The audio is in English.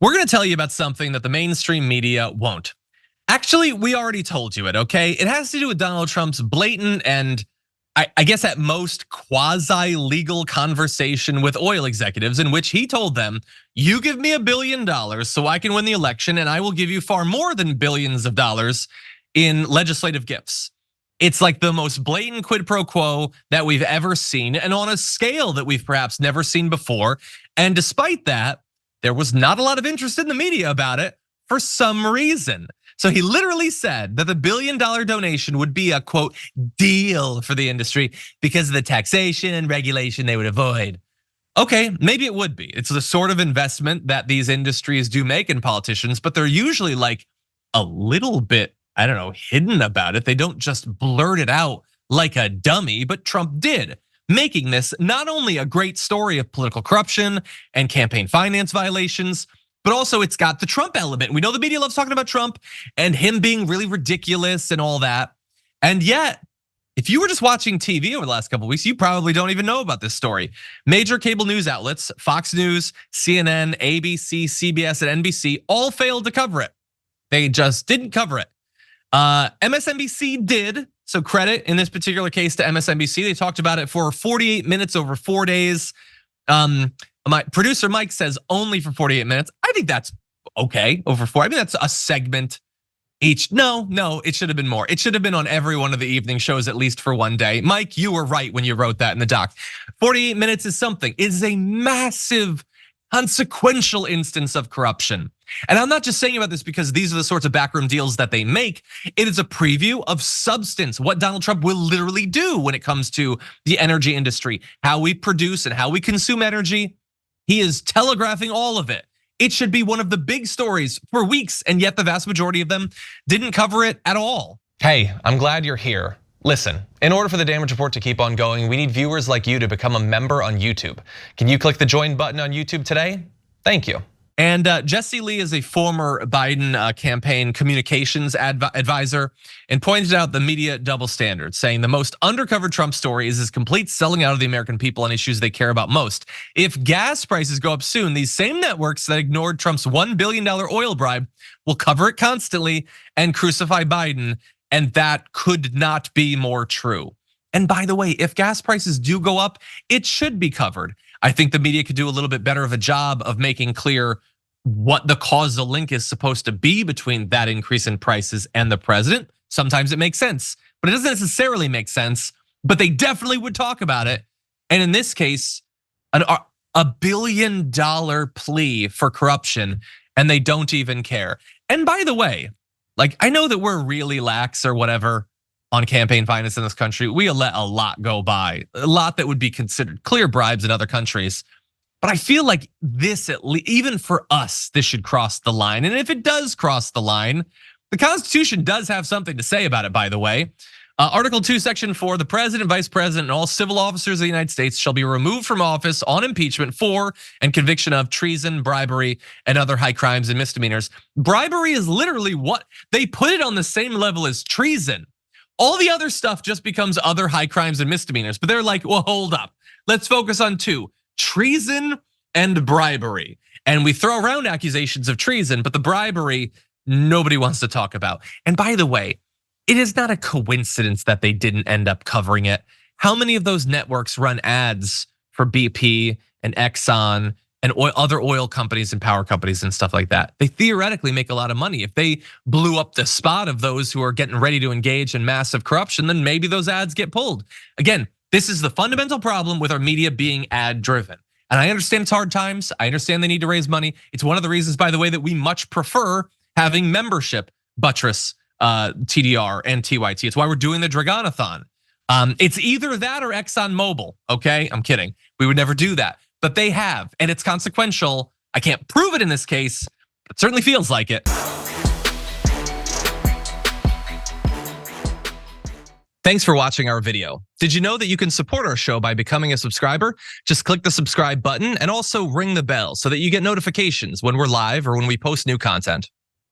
We're gonna tell you about something that the mainstream media won't. Actually, we already told you it, okay? It has to do with Donald Trump's blatant and I guess at most quasi-legal conversation with oil executives in which he told them, you give me $1 billion so I can win the election and I will give you far more than billions of dollars in legislative gifts. It's like the most blatant quid pro quo that we've ever seen and on a scale that we've perhaps never seen before. And despite that, there was not a lot of interest in the media about it for some reason. So he literally said that the $1 billion donation would be a quote deal for the industry because of the taxation and regulation they would avoid. Okay, maybe it would be. It's the sort of investment that these industries do make in politicians, but they're usually like a little bit, I don't know, hidden about it. They don't just blurt it out like a dummy, but Trump did, making this not only a great story of political corruption and campaign finance violations, but also it's got the Trump element. We know the media loves talking about Trump and him being really ridiculous and all that. And yet, if you were just watching TV over the last couple of weeks, you probably don't even know about this story. Major cable news outlets, Fox News, CNN, ABC, CBS, and NBC all failed to cover it. They just didn't cover it. MSNBC did, so credit in this particular case to MSNBC. They talked about it for 48 minutes over 4 days. My producer Mike says only for 48 minutes. I think that's okay over 4. I mean, that's a segment each. No, it should have been more. It should have been on every one of the evening shows at least for one day. Mike, you were right when you wrote that in the doc. 48 minutes is something. It is a massive consequential instance of corruption. And I'm not just saying about this because these are the sorts of backroom deals that they make. It is a preview of substance, what Donald Trump will literally do when it comes to the energy industry, how we produce and how we consume energy. He is telegraphing all of it. It should be one of the big stories for weeks, and yet the vast majority of them didn't cover it at all. Hey, I'm glad you're here. Listen, in order for the damage report to keep on going, we need viewers like you to become a member on YouTube. Can you click the join button on YouTube today? Thank you. And Jesse Lee is a former Biden campaign communications advisor and pointed out the media double standards, saying the most undercovered Trump story is his complete selling out of the American people on issues they care about most. If gas prices go up soon, these same networks that ignored Trump's $1 billion oil bribe will cover it constantly and crucify Biden. And that could not be more true. And by the way, if gas prices do go up, it should be covered. I think the media could do a little bit better of a job of making clear what the causal link is supposed to be between that increase in prices and the president. Sometimes it makes sense, but it doesn't necessarily make sense, but they definitely would talk about it. And in this case, a $1 billion plea for corruption, and they don't even care. And by the way, like I know that we're really lax or whatever on campaign finance in this country. We let a lot go by, a lot that would be considered clear bribes in other countries. But I feel like this, at least, even for us, this should cross the line. And if it does cross the line, the Constitution does have something to say about it, by the way. Article 2, Section 4, the president, vice president, and all civil officers of the United States shall be removed from office on impeachment for and conviction of treason, bribery, and other high crimes and misdemeanors. Bribery is literally what they put it on the same level as treason. All the other stuff just becomes other high crimes and misdemeanors. But they're like, well, hold up. Let's focus on 2. Treason and bribery. And we throw around accusations of treason, but the bribery, nobody wants to talk about. And by the way, it is not a coincidence that they didn't end up covering it. How many of those networks run ads for BP and Exxon and other oil companies and power companies and stuff like that? They theoretically make a lot of money. If they blew up the spot of those who are getting ready to engage in massive corruption, then maybe those ads get pulled. Again, this is the fundamental problem with our media being ad driven. And I understand it's hard times. I understand they need to raise money. It's one of the reasons, by the way, that we much prefer having membership buttress TDR and TYT. It's why we're doing the Draganathon. It's either that or ExxonMobil, okay? I'm kidding. We would never do that, but they have, and it's consequential. I can't prove it in this case, but it certainly feels like it. Thanks for watching our video. Did you know that you can support our show by becoming a subscriber? Just click the subscribe button and also ring the bell so that you get notifications when we're live or when we post new content.